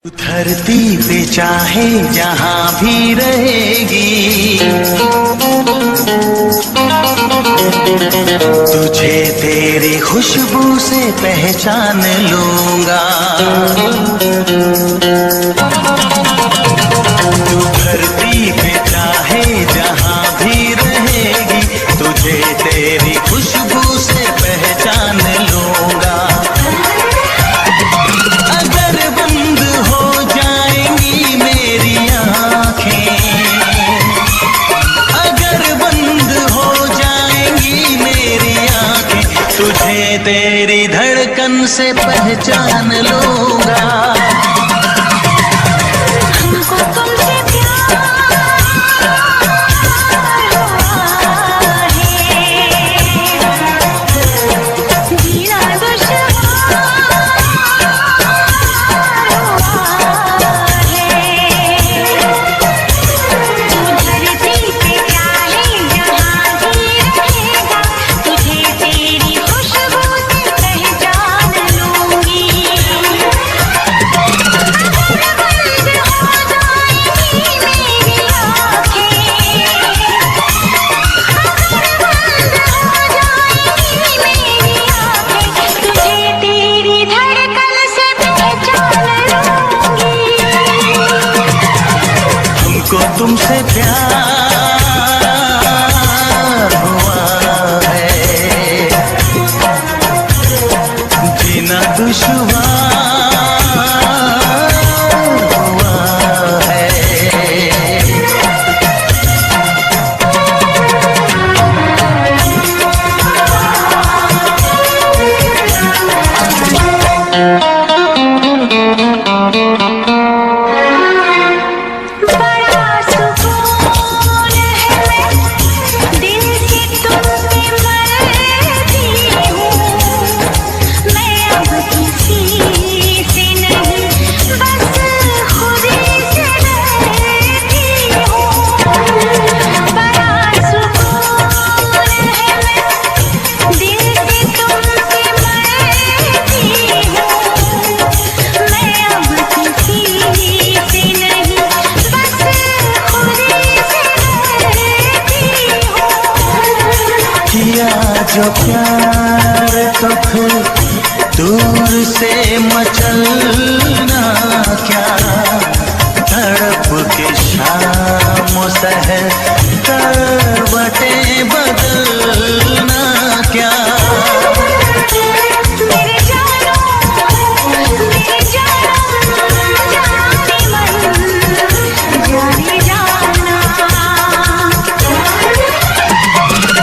धरती पे चाहे जहाँ भी रहेगी, तुझे तेरी खुशबू से पहचान लूंगा। तू धरती पे चाहे जहाँ भी रहेगी, तुझे तेरी खुशबू से पहचान लूंगा। अगर बंद हो जाएंगी मेरी आँखें, अगर बंद हो जाएंगी मेरी आँखें, तुझे तेरी धड़कन से पहचान लूंगा। तुमसे प्यार हुआ है, जीना दुश्वार हुआ है। जो प्यार तो फिर दूर से मचलना क्या, तड़प के शाम सहर करवटें बदलना क्या।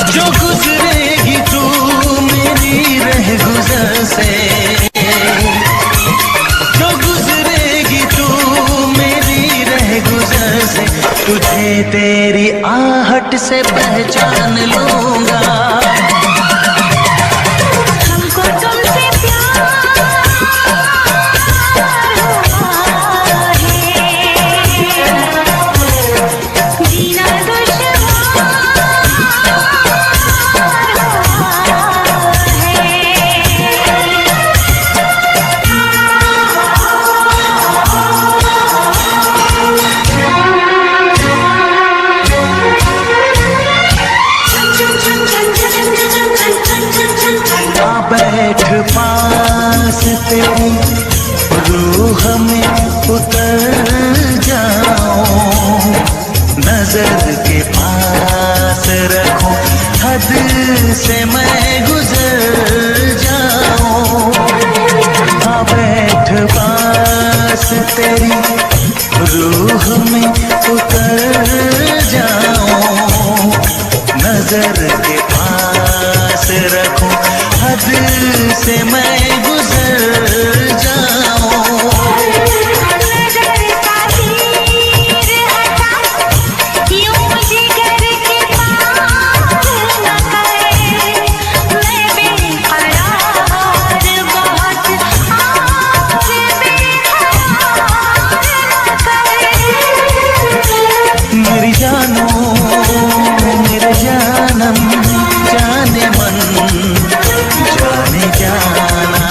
जो गुजरेगी तू मेरी रह गुजर से, तुझे तेरी आहट से पहचान लूंगा। बैठ पास तेरी रूह में उतर जाऊं, नजर के पास रखूं, हद से मैं गुजर जाऊं। हाँ बैठ पास तेरी रूह में उतर जाऊं, नजर के पास रखूं, हद से मैं गुजर जाऊं। मेरी जानो मेरे जानम जाने मन जाने जाना,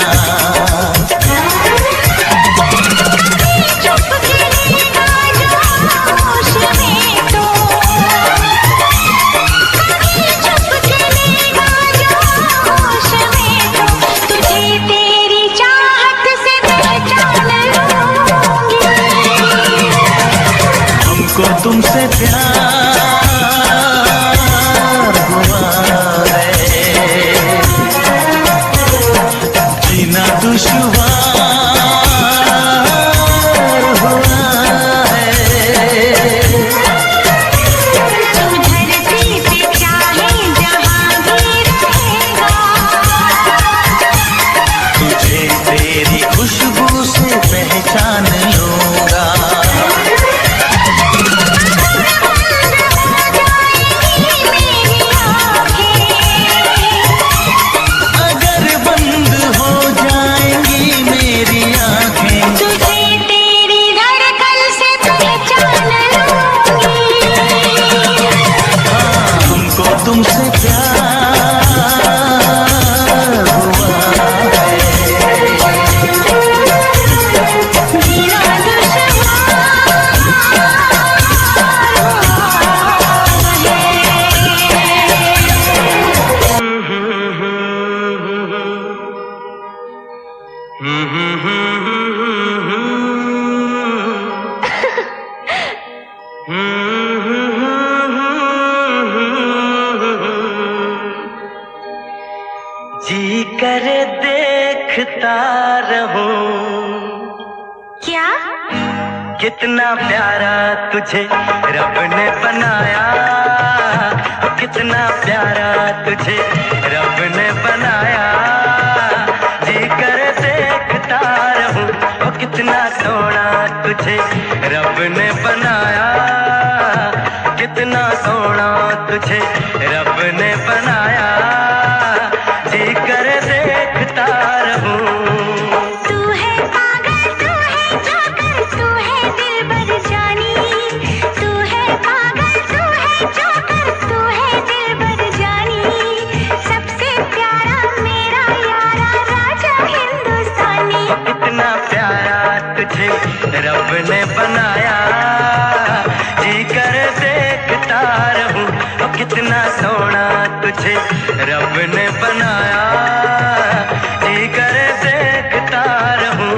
तुमसे प्यार हुआ है, जीना दुश्वार हुआ है। तू धरती पे चाहे जहाँ भी रहेगा, तुझे तेरी खुशबू से पहचान लूंगा। अगर बंद हो जाएंगी मेरी आंखें, तुझे तेरी धड़कन से पहचान लूंगी। हमको तुमसे प्यार हुआ है, जीना जी करे देखता रहूं, क्या? कितना प्यारा तुझे रब ने बनाया, कितना प्यारा तुझे रब ने बनाया। जी करे देखता रहूं, ओ कितना सोना तुझे रब ने बनाया, कितना सोना तुझे रब ने बनाया। जी करे देखता रहूं। तू है पागल, तू है जोकर, तू है दिलबर जानी। तू है पागल, तू है जोकर, तू है दिलबर जानी। सबसे प्यारा मेरा यारा राजा हिंदुस्तानी। कितना प्यारा तुझे रब ने बनाया, जी कर देखता रहूं। ओ कितना सोना तुझे रब ने बनाया, जी कर देखता रहूं।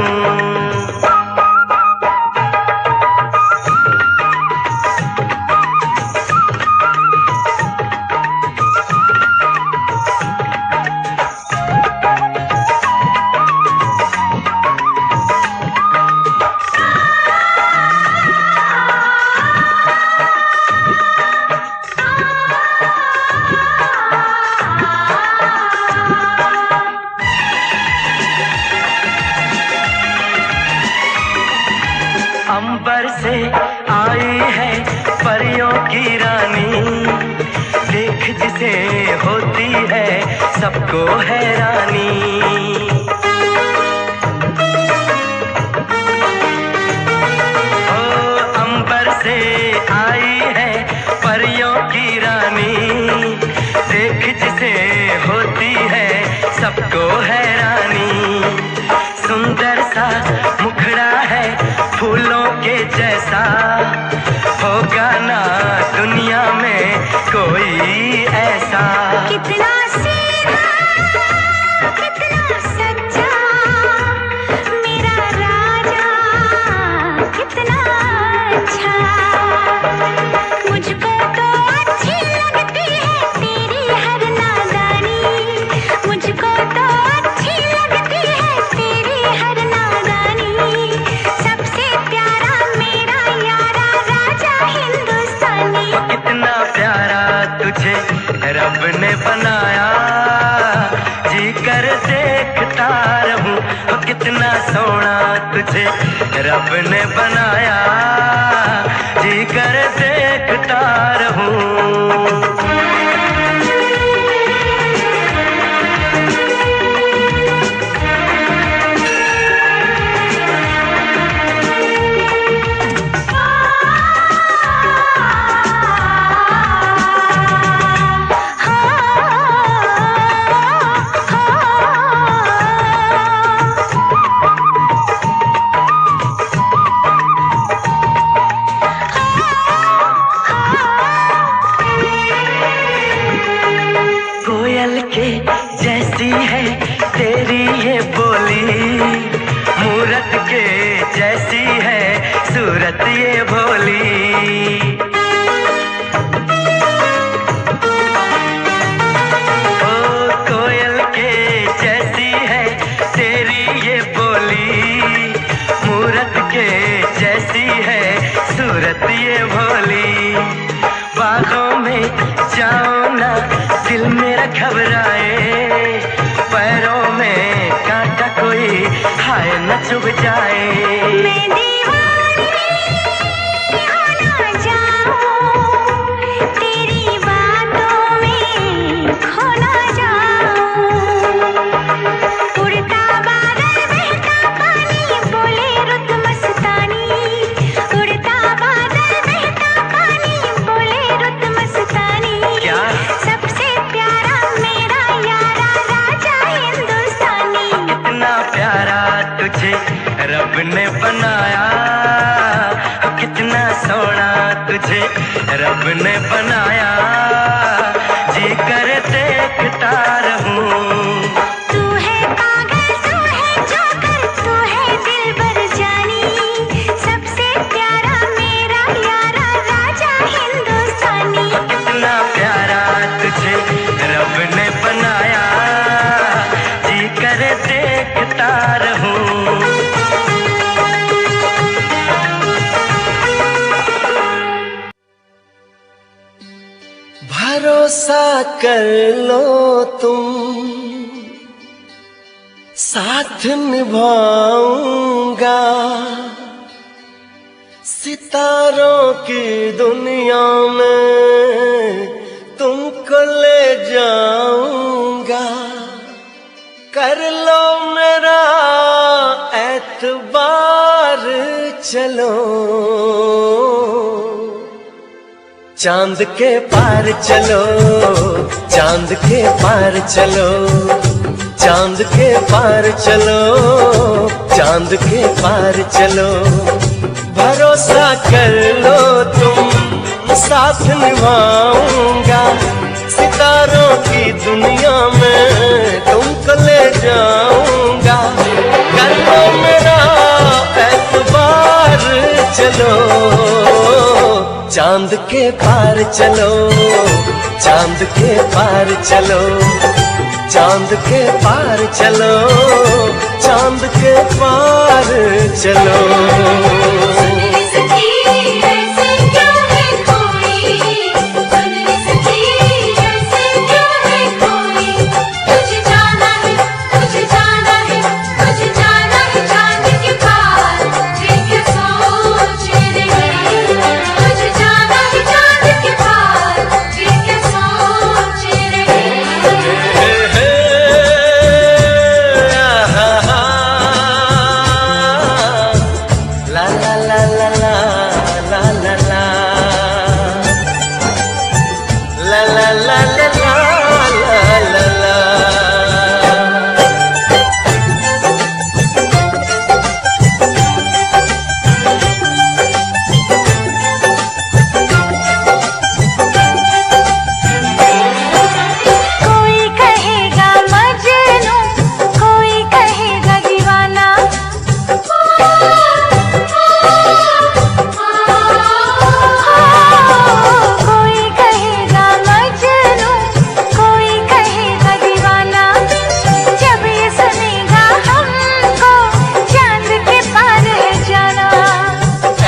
अंबर से आई है परियों की रानी, देख जिसे होती है सबको हैरानी। ओ अंबर से आई है परियों की रानी, देख जिसे होती है सबको हैरानी। सुंदर सा मुखड़ा है फूलों के जैसा, होगा ना दुनिया में कोई ऐसा। कितना सीधा, कितना सच्चा मेरा राजा, कितना अच्छा। मुझको तो अच्छी लगती है तेरी हर नादानी। मुझको तो अच्छी लगती है तेरी हर नादानी। सबसे प्यारा मेरा यारा राजा हिंदुस्तानी। कितना प्यारा तुझे रब ने बनाया, जी कर देखता रहूं। ओ कितना सोना तुझे रब ने बनाया, जी कर देखता रहूं। जैसी है तेरी ये बोली, मूरत के जैसी है सूरत ये भोली। के जैसी है सूरत ये भोली। बागों में जाओ ना दिल मेरा घबराए, पैरों में कांटा कोई हाय न चुभ जाए। मैं दीवानी हो ना जाऊं, तेरी बातों में खो ना जाऊं। उड़ता बादल बहता पानी बोले रुत मस्तानी, उड़ता बादल बहता पानी बोले रुत मस्तानी। क्या? सबसे प्यारा मेरा यारा राजा हिंदुस्तानी। कितना प्यारा तुझे रब ने बनाया, कितना सोना तुझे रब ने बनाया, जी कर देखता रहूं। तू है पागल तू है जोकर तू है दिलबर जानी, सबसे प्यारा मेरा यारा राजा हिंदुस्तानी। कितना प्यारा तुझे रब ने बनाया, जी कर देखता रहूं। भरोसा कर लो तुम, साथ निभाऊंगा, सितारों की दुनिया में तुमको ले जाऊंगा। कर लो मेरा एतबार चलो, चांद के पार चलो, चांद के पार चलो, चांद के पार चलो, चांद के पार चलो। भरोसा कर लो तुम, साथ निभाऊंगा, सितारों की दुनिया में तुमको ले जाऊंगा। कर लो मेरा एतबार चलो, चांद के पार चलो, चांद के पार चलो, चांद के पार चलो, चांद के पार चलो।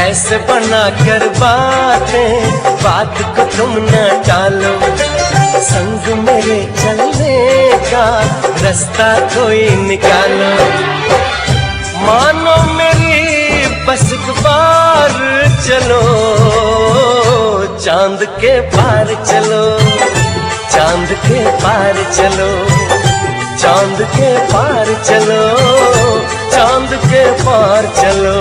ऐसे बना कर बातें, बात को तुम न टालो, संग मेरे चलने का रास्ता कोई निकालो। मानो मेरी बस एक बार चलो, चांद के पार चलो, चांद के पार चलो, चांद के पार चलो, चांद के पार चलो।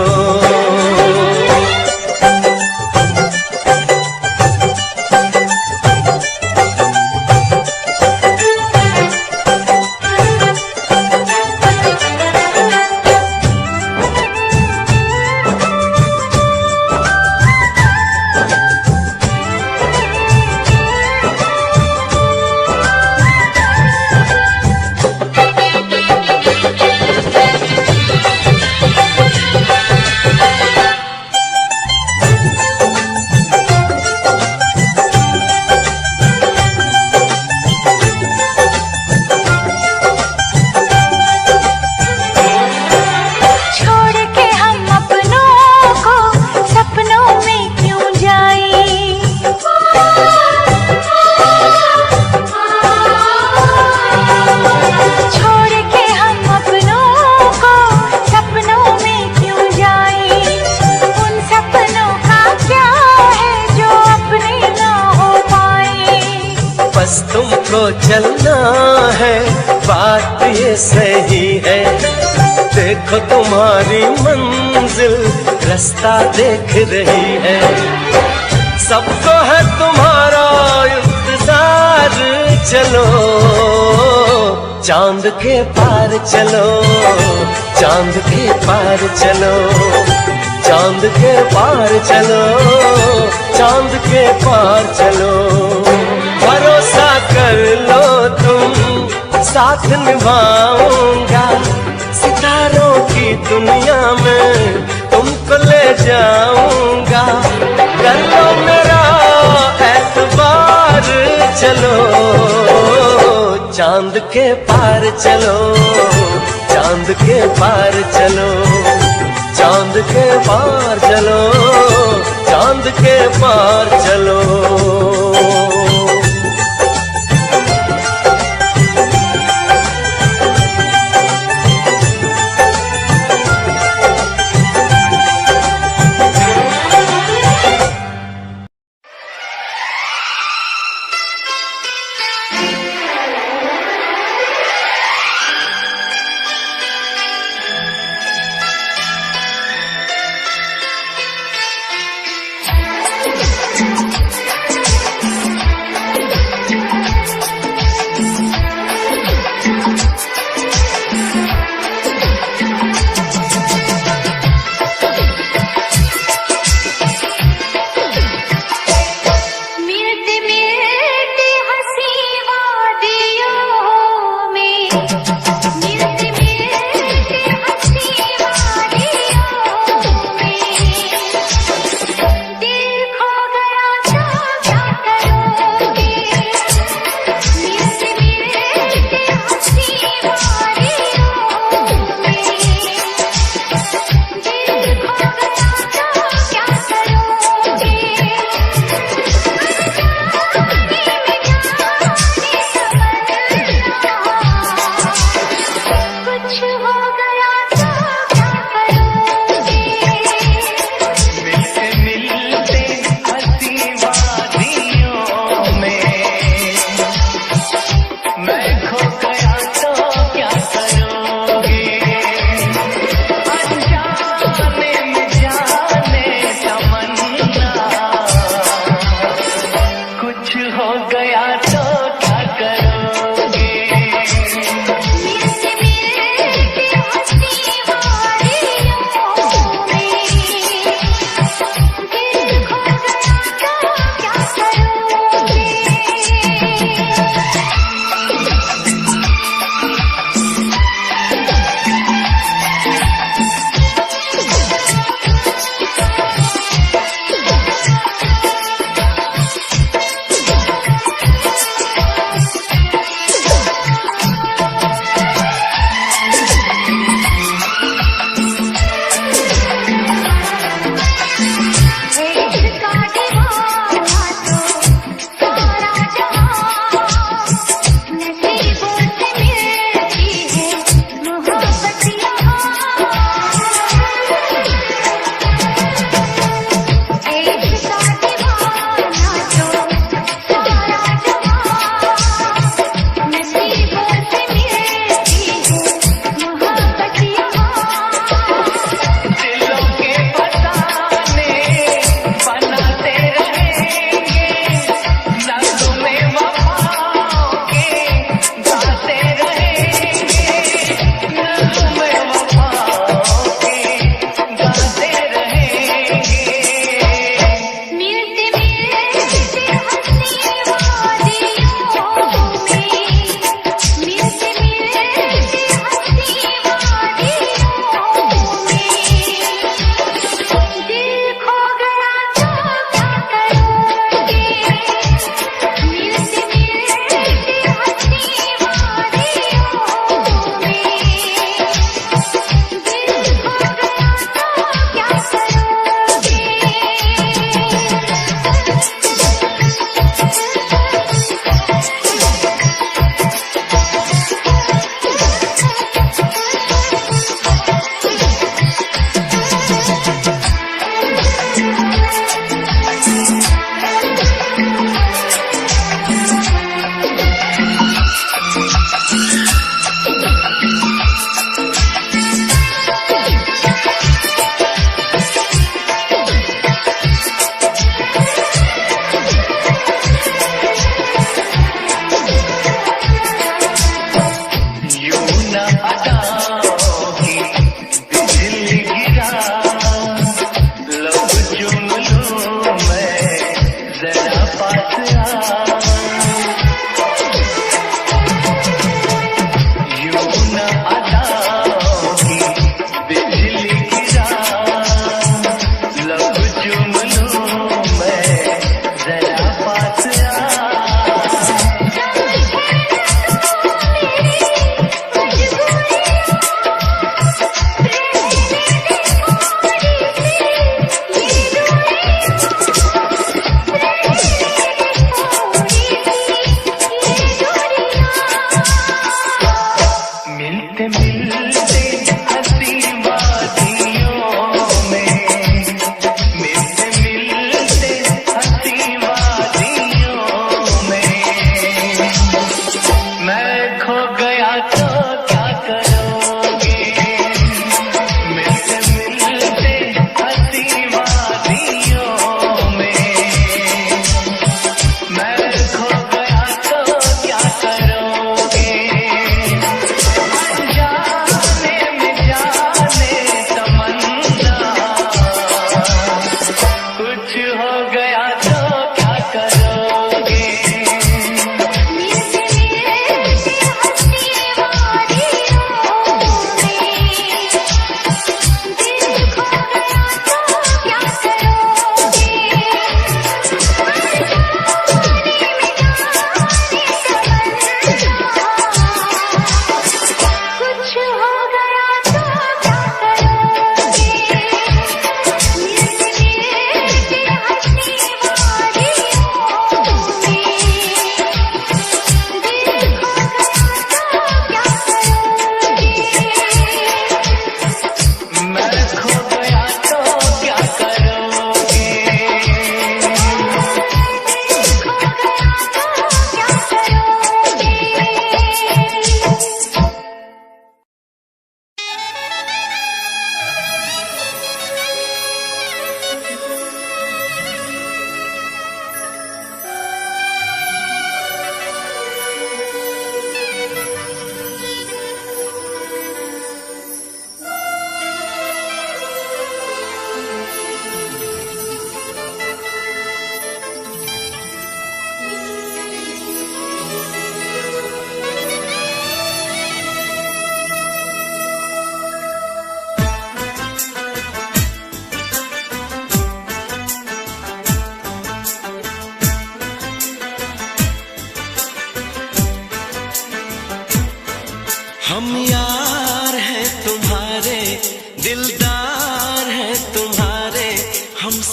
तुमको चलना है, बात ये सही है। देखो तुम्हारी मंजिल रास्ता देख रही है। सबको है तुम्हारा इंतजार, चलो चांद के पार चलो, चांद के पार चलो, चांद के पार चलो, चांद के पार चलो। भरोसा कर लो तुम, साथ निभाऊंगा, सितारों की दुनिया में तुमको ले जाऊंगा। कर लो मेरा एतबार, चलो चांद के पार चलो, चांद के पार चलो, चांद के पार चलो, चांद के पार चलो।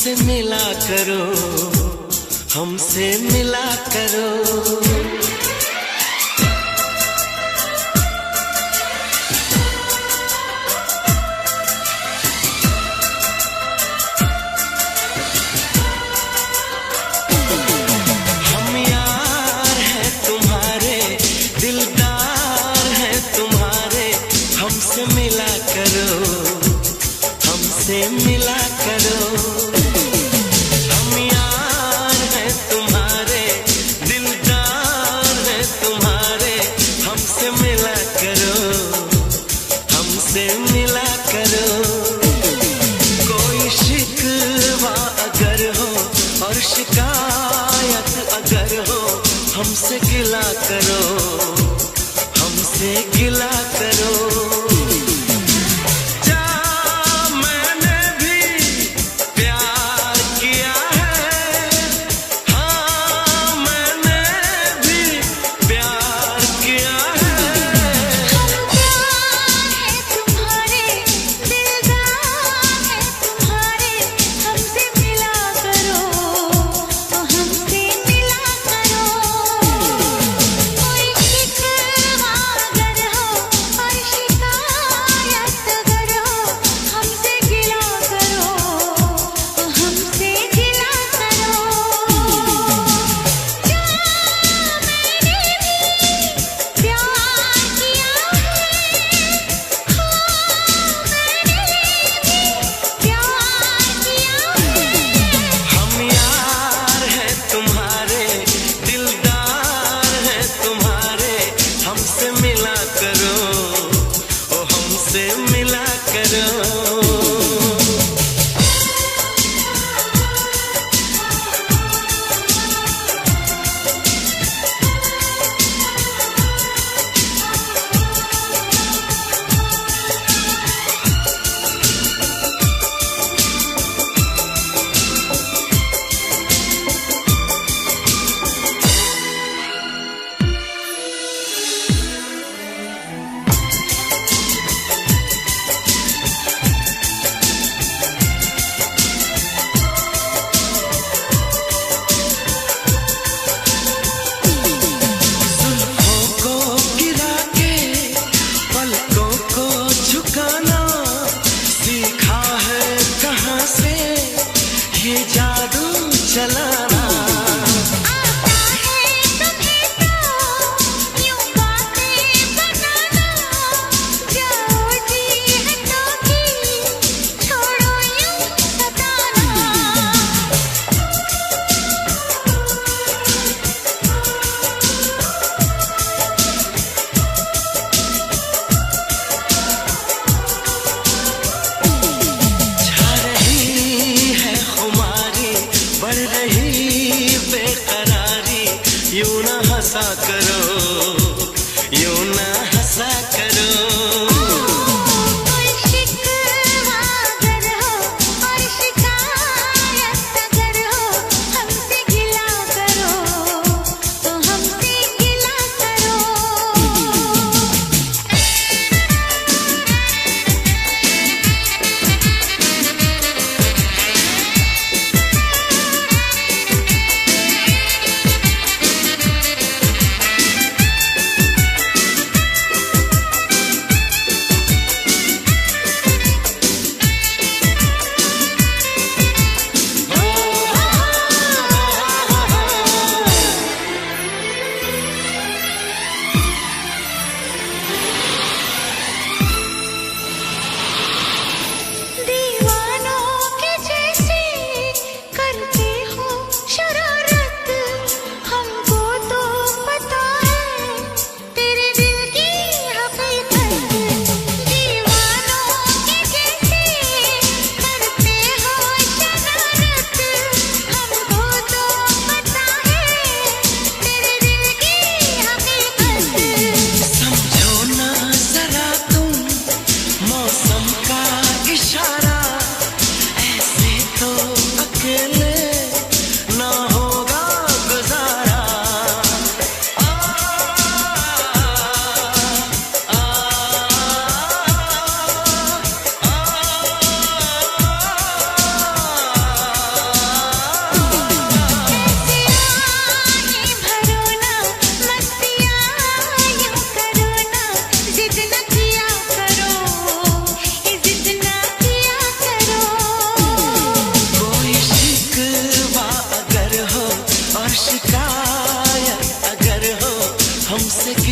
हमसे मिला करो, हमसे मिला करो। हम यार हैं तुम्हारे, दिलदार हैं तुम्हारे, हमसे मिला करो, हमसे मिला करो। हम यार हैं तुम्हारे, दिलदार हैं तुम्हारे, हमसे मिला करो, हमसे मिला करो। कोई शिकवा अगर हो और शिकायत अगर हो, हमसे गिला करो, हमसे गिला करो।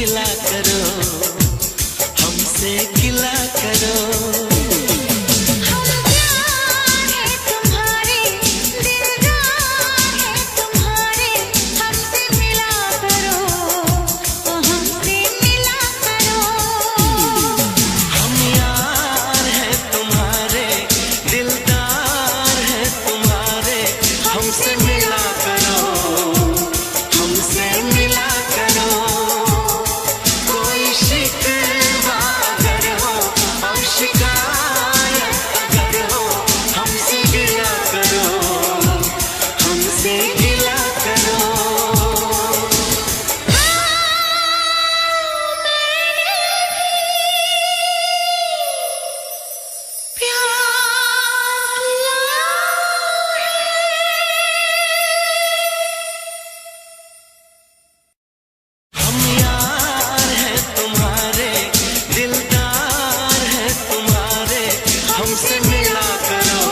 गिला करो, हमसे गिला करो। हम प्यार है तुम्हारे, दिलदार है तुम्हारे, हमसे मिला करो, हमसे मिला करो। हम यार है तुम्हारे, दिलदार है तुम्हारे, हमसे मिला करो, हमसे मिला करो। कोई शिकवा अगर हो और शिकायत अगर हो, हमसे गिला करो, हमसे गिला करो। हम यार है तुम्हारे, दिलदार है तुम्हारे, हमसे मिला करो,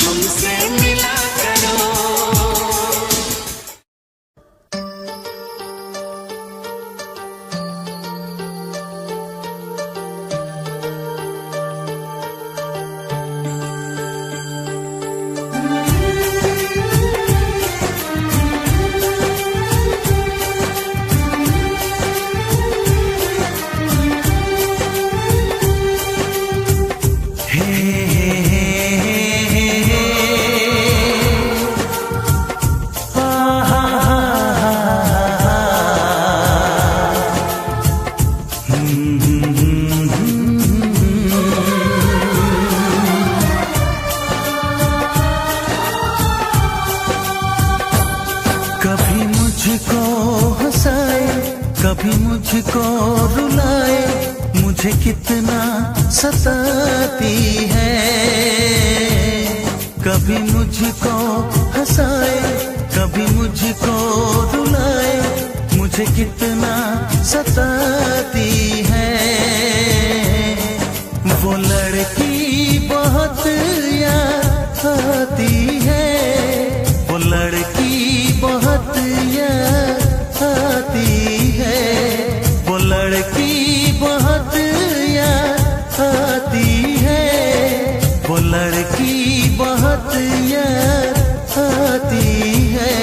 हमसे मिला करो। कभी मुझको हंसाए, कभी मुझको रुलाए, मुझे कितना सताती है। कभी मुझको हंसाए, कभी मुझको रुलाए, मुझे कितना सताती है। वो लड़की बहुत याद आती है, वो लड़की बहुत याद आती है, वो लड़की बहुत याद आती है, वो लड़की बहुत याद आती है।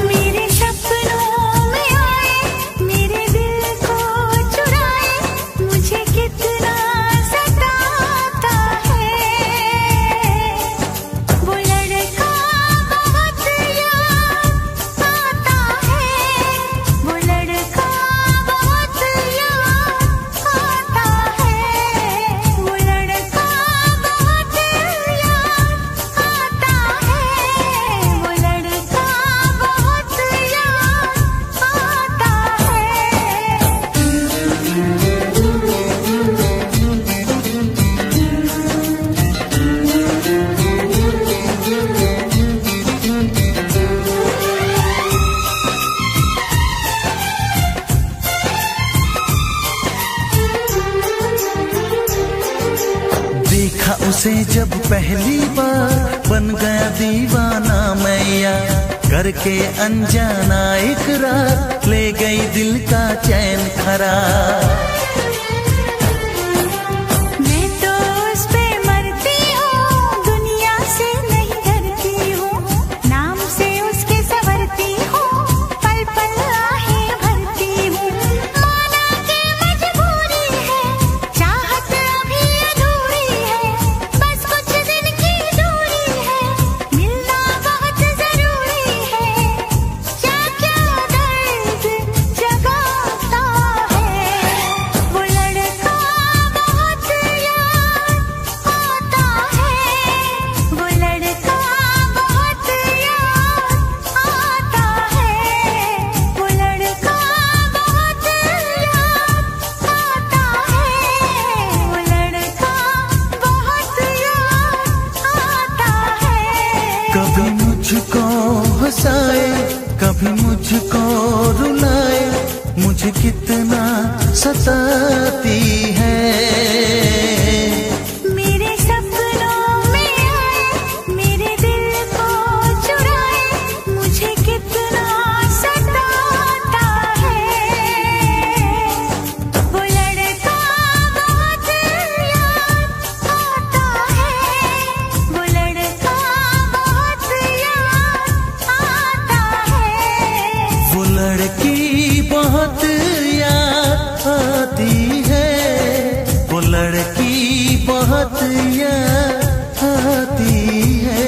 मेरे सपनों में आए, मेरे दिल को चुराए, मुझे कितना सताता है। वो लड़का बहुत याद आता है, वो लड़का बहुत याद आता है, वो लड़का बहुत याद आता है, वो लड़का बहुत देखा उसे जब पहली बार, बन गया दीवाना मैया, करके अनजाना इकरार, ले गई दिल का चैन खरार। मैं तो उस पे मरती हूँ, दुनिया से नहीं डरती हूँ, नाम से उसके संवरती हूँ, पल पल आहें भरती हूँ। माना कि मजबूरी है, चाहत अभी अधूरी है, बस कुछ दिन की दूरी है, मिलना बहुत जरूरी है। क्या क्या दर्द जगाता है, वो लड़का बहुत याद आता है, वो लड़का बहुत याद आता है, वो लड़का बहुत याद आता है, वो लड़का बहुत याद आता है। कभी मुझको हंसाए, कभी मुझको रुलाए, मुझे कितना सताती है। मेरे सपनों में आए, मेरे दिल को चुराए, लड़की बहुत याद आती है।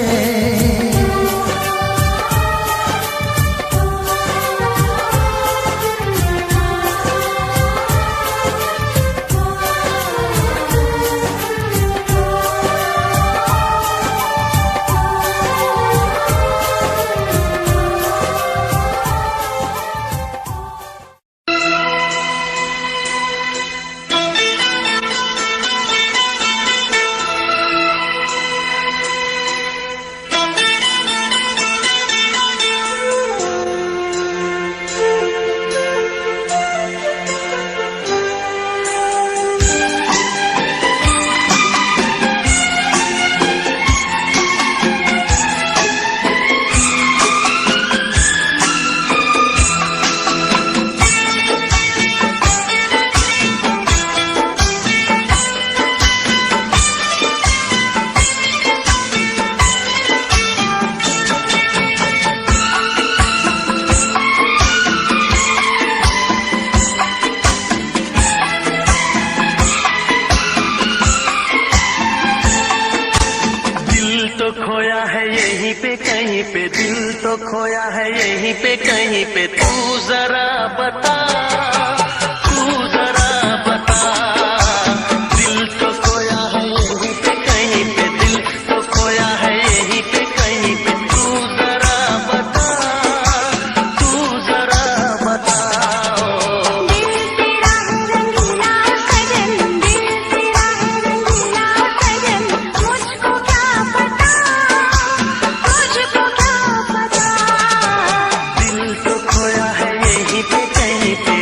खोया है यहीं पे कहीं पे, दिल तो खोया है यहीं पे कहीं पे, तू जरा बता, तू जरा बता। दिल तो खोया है यहीं पे कहीं पे, दिल तो खोया है यहीं पे कहीं पे, तू जरा बता, तू जरा बता। दिल तेरा है रंगीला सजन, दिल तेरा है रंगीला सजन, मुझको क्या पता, तुझको क्या पता। दिल तो खोया है यहीं पे कहीं पे,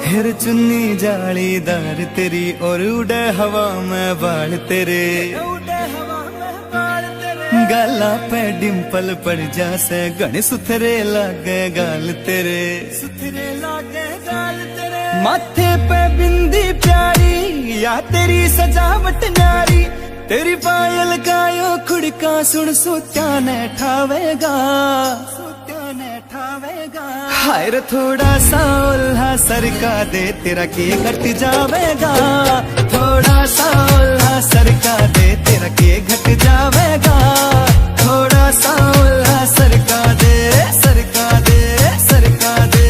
फिर चुन्नी जालीदार तेरी और उड़े हवा में बाल तेरे, गाला पे डिम्पल पड़ जासे गण सुथरे लागे गाल तेरे, माथे पे बिंदी प्यारी या तेरी सजावट न्यारी, तेरी पायल गायो खुड़का सुन सोत्या ने ठावेगा, हाय रे थोड़ा सा उल्हा सरका दे तेरा के घट जावेगा, थोड़ा सा उल्हा सरका दे तेरा के घट जावेगा, थोड़ा सा उल्हा सरका दे, सरका दे, सरका दे।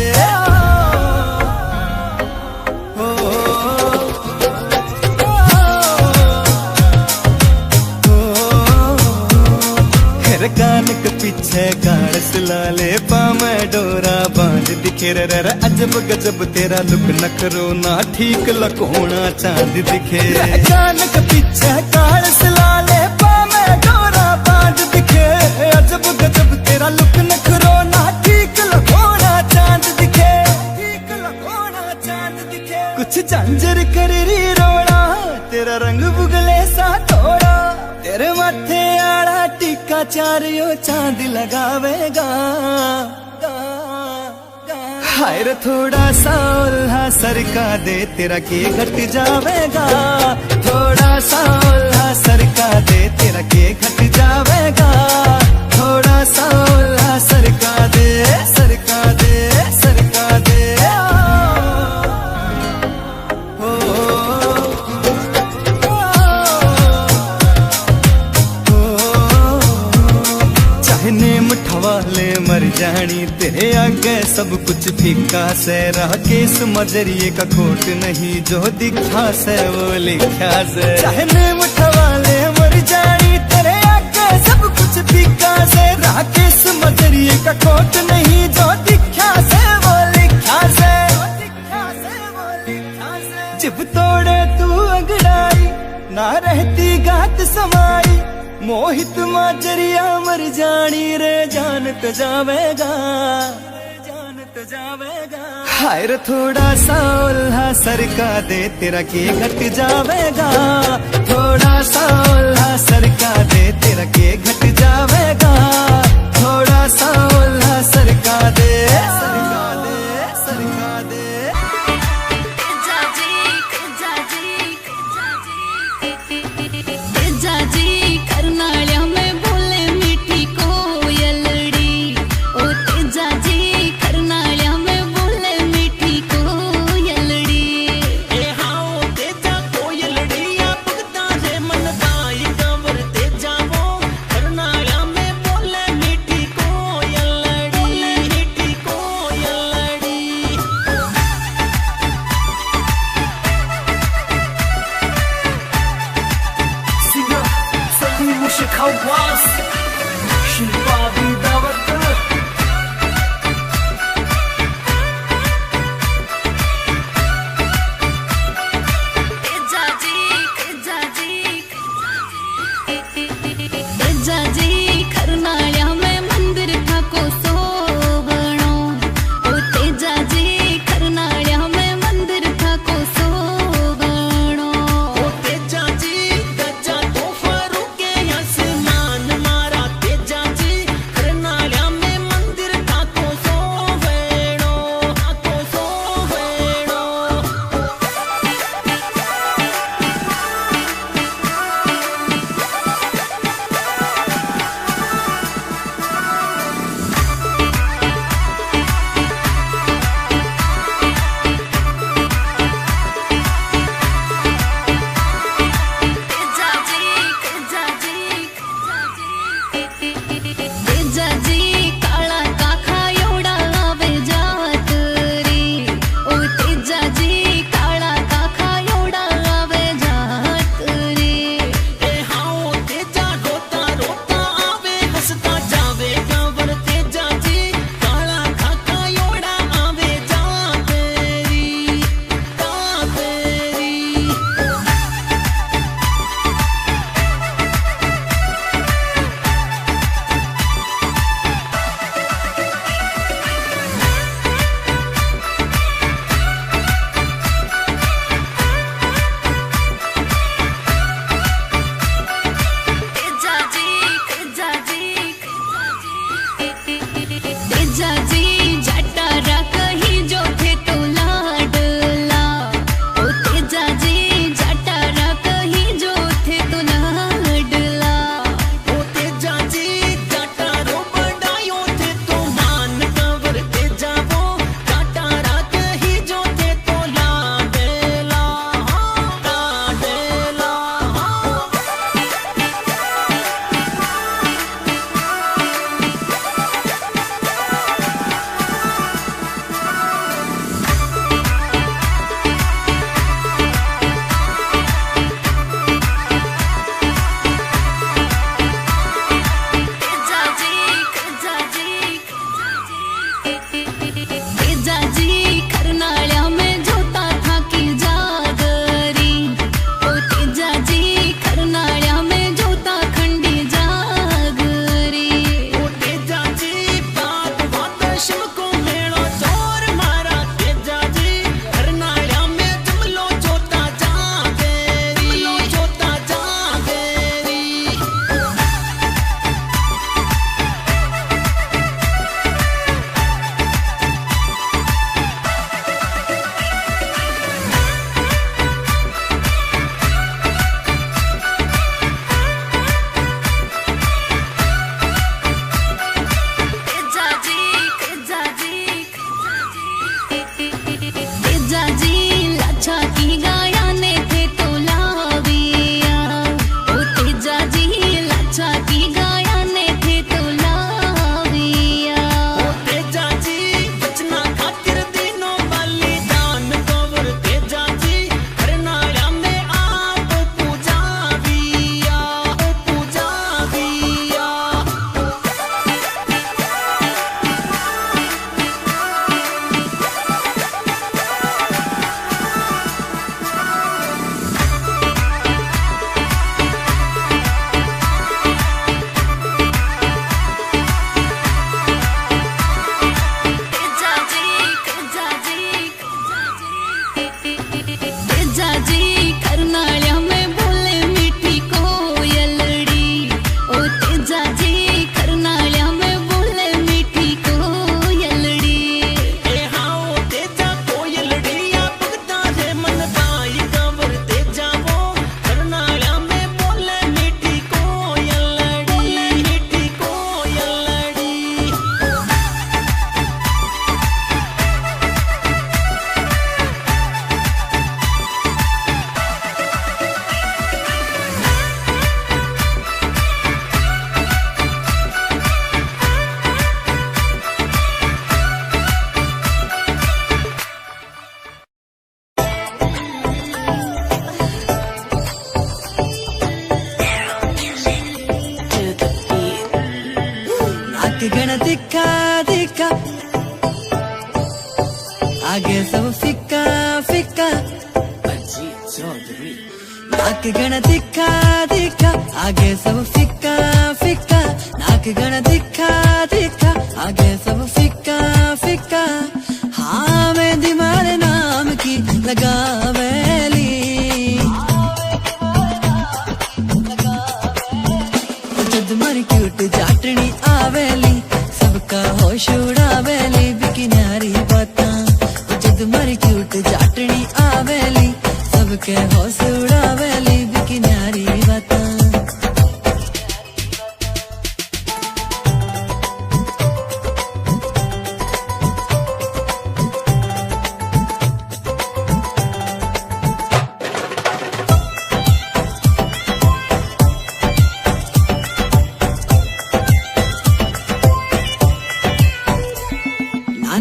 कान के पीछे गाड़स लाले पामे डोरा बांध दिखे रे अजब गजब तेरा लुक नखरो ना ठीक लकोना चांद दिखे, कान के पीछे गाड़स लाले पामे डोरा बांध दिखे, अजब गजब तेरा लुक नखरो ना ठीक लकोना चांद दिखे, ठीक लकोना चांद दिखे, कुछ झांझर कर री रोड़ा तेरा रंग बुगले सा थोड़ा, तेरे माथे आड़ा टीका चारियो चांद लगावेगा, हाय रे थोड़ा सा उल्हा सरका दे तेरा के घट जावेगा, थोड़ा सा उल्हा सरका दे तेरा के घट जावेगा, थोड़ा सा उल्हा सरका दे, सरका दे, सरका दे। वाले मर जानी तेरे आगे सब कुछ फीका से, राकेश मजरिए का खोट नहीं जो दिखा से वो लिखा से, चाहने मुठवाले मर जानी तेरे आगे सब कुछ फीका से, राकेश मजरिए का खोट नहीं जो दिखा से वो लिखा से, जब तोड़े तू अगड़ाई ना रहती गात समाई, मोहित माजरिया मर जानी रे जान तो जावेगा, जान तो जावेगा, हाय रे थोड़ा सा उल्हा सरका दे तेरा के घट जावेगा, थोड़ा सा उल्हा सरका दे तेरा के घट जावेगा, थोड़ा सा उल्हा सरका दे, सरका दे, सरका दे। आगे सब फिक्का फिक्का अजीत चौधरी नाक गण दिखा दिखा आगे सब फिक्का फिक्का नाक गण दिखा दिखा आगे सब फिक्का फिक्का हाँ मैं दिमारे नाम की लगावेली जद मर क्यूट जाटनी आवेली सबका होश उड़ावेली बिकी न्यारी बातां जद मर क्यूट जाटनी आवेली सबके होश उड़ावेली बिकी न्यारी बातां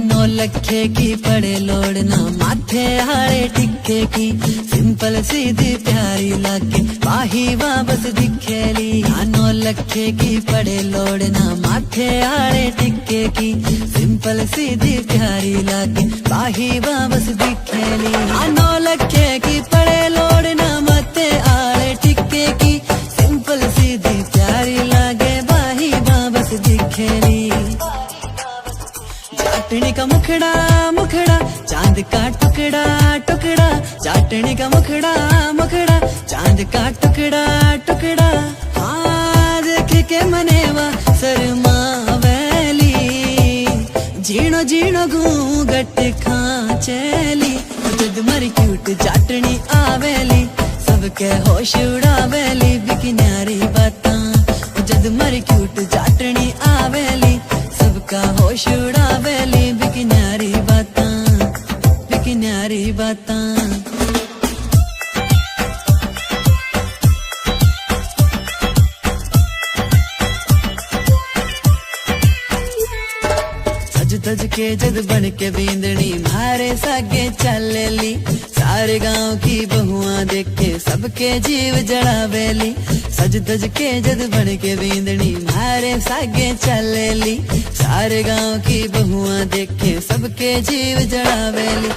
नौ लखे की पड़े लोड़ना माथे हाड़े टिक्के की सिंपल सीधी प्यारी लागे बाही वापस दिखेली 9 लखे की पड़े लोड़ना माथे हाड़े टिक्के की सिंपल सीधी प्यारी लागे बाही वापस दिखेली 9 लखे की पड़े लोड़ना माथे हाड़े टिक्के की सिंपल सीधी प्यारी लागे बाही वापस दिखेली चाटनी का मुखड़ा मुखड़ा चांद का टुकड़ा टुकड़ा चाटनी का मुखड़ा मुखड़ा चांद का टुकड़ा टुकड़ा हाँ देख के मनेवा शर्मा वैली जीणो जीणो घूंघट खांचेली जद मर क्यूट चाटनी आवेली सबके होश उड़ावेली बिकी न्यारी बातां जद मर क्यूट चाटनी आवेली सबका होश उड़ावेली बिकी न्यारी बातां बिकी न्यारी बातां सज धज के जद बन के बींदनी मारे सागे चलेली सारे गांव की बहुआं देख के सबके जीव जड़ावेली सज धज के जद बन के बींदनी मारे सागे चलेली सारे गांव की बहुआं देख के सबके जीव जड़ावेली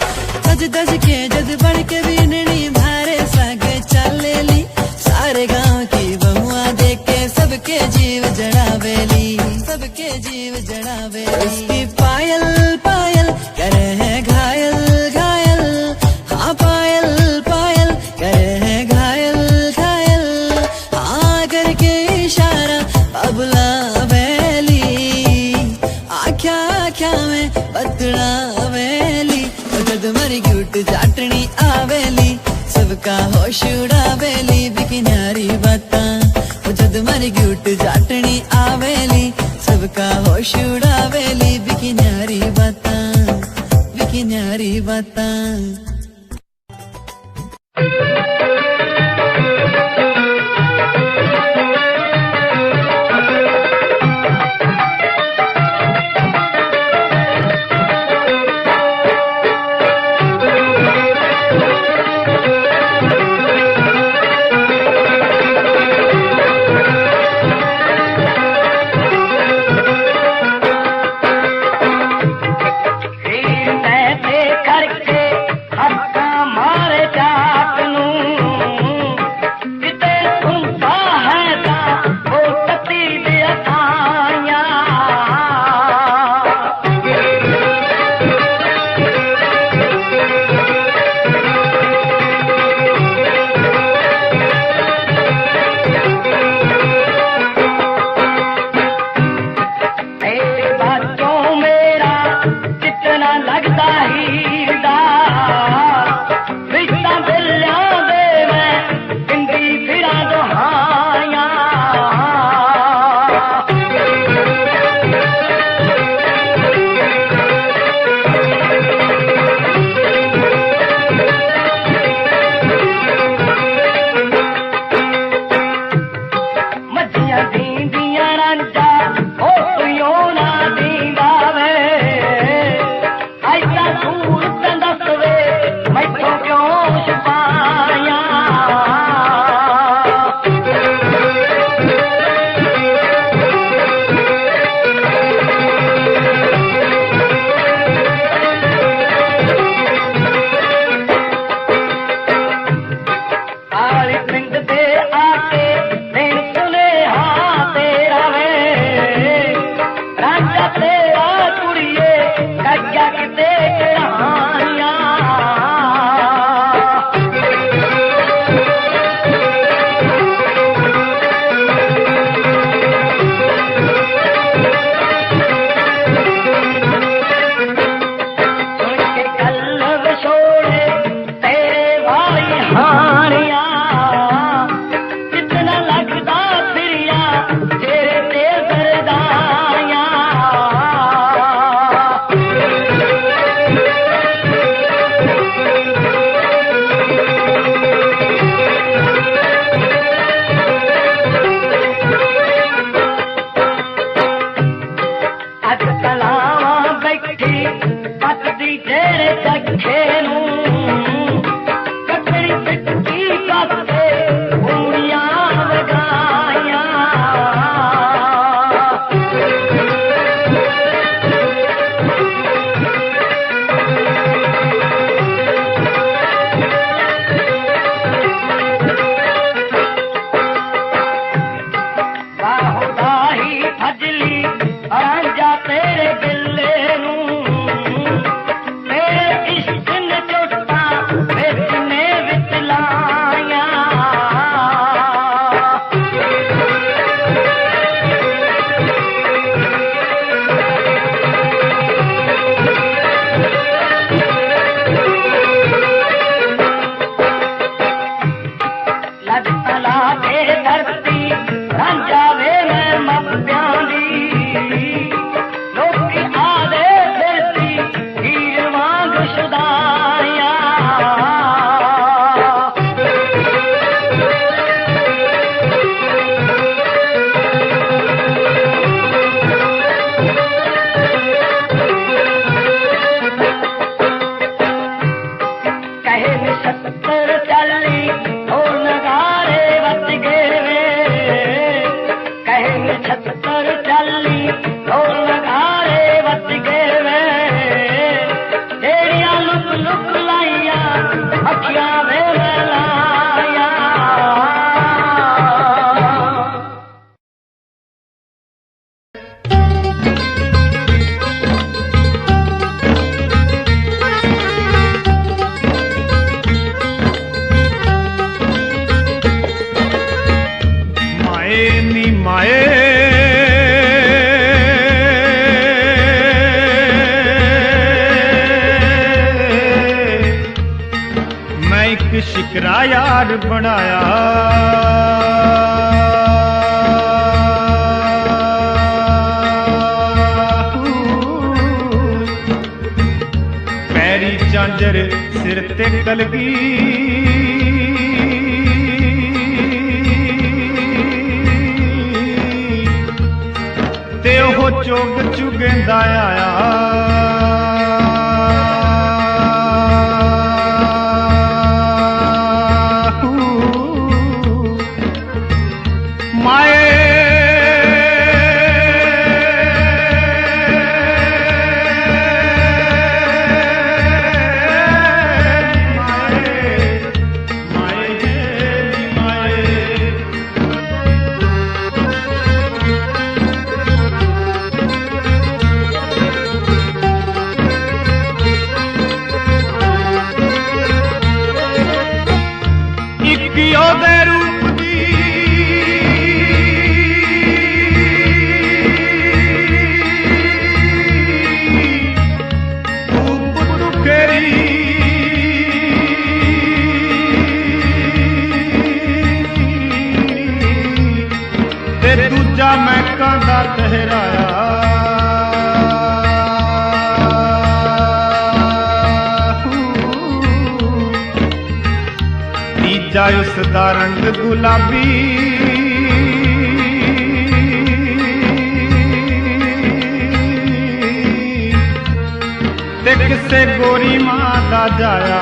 सज धज के जद बन के बींदनी मारे सागे चलेली सारे गांव की बहुआं देख के सबके जीव जड़ावेली सबके जीव जड़ावेली उसकी पायल पायल करे है घायल घायल हाँ पायल पायल करे है घायल घायल हाँ करके इशारा बबुला वेली आख्या आख्या में बतड़ा वेली जद मर क्यूट जाटनी आवेली सबका होश उड़ावेली बिकी न्यारी बातां जद मर क्यूट जाटनी आवेली सबका होश उड़ावेली बिकी न्यारी बातां बिकी न्यारी बातां छत्तर चाली ओ नगारे बच गए वे कहीं छत्तर चाली ओ नगारे बच गए वे तेरिया लुक लुक लाइया अखियां वे लाया शिकरा यार बनाया पैरी झांझर सिर ते कलगी ते ओह चोग चुगेंदा आया महका दा ठहराया तीजा उसदा रंग गुलाबी ते किसे गोरी मां दा जाया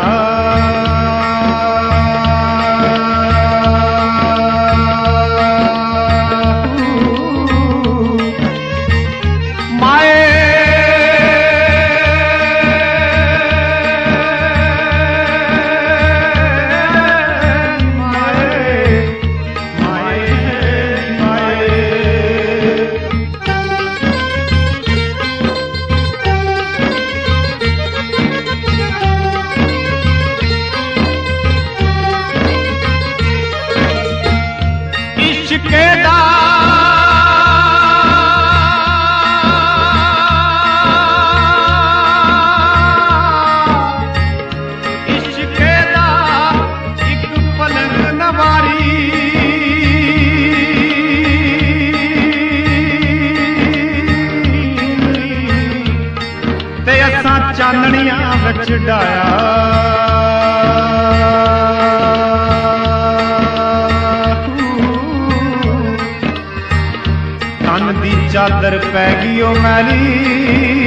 चाननिया बच डाया तन दी चादर पै गई ओ मैली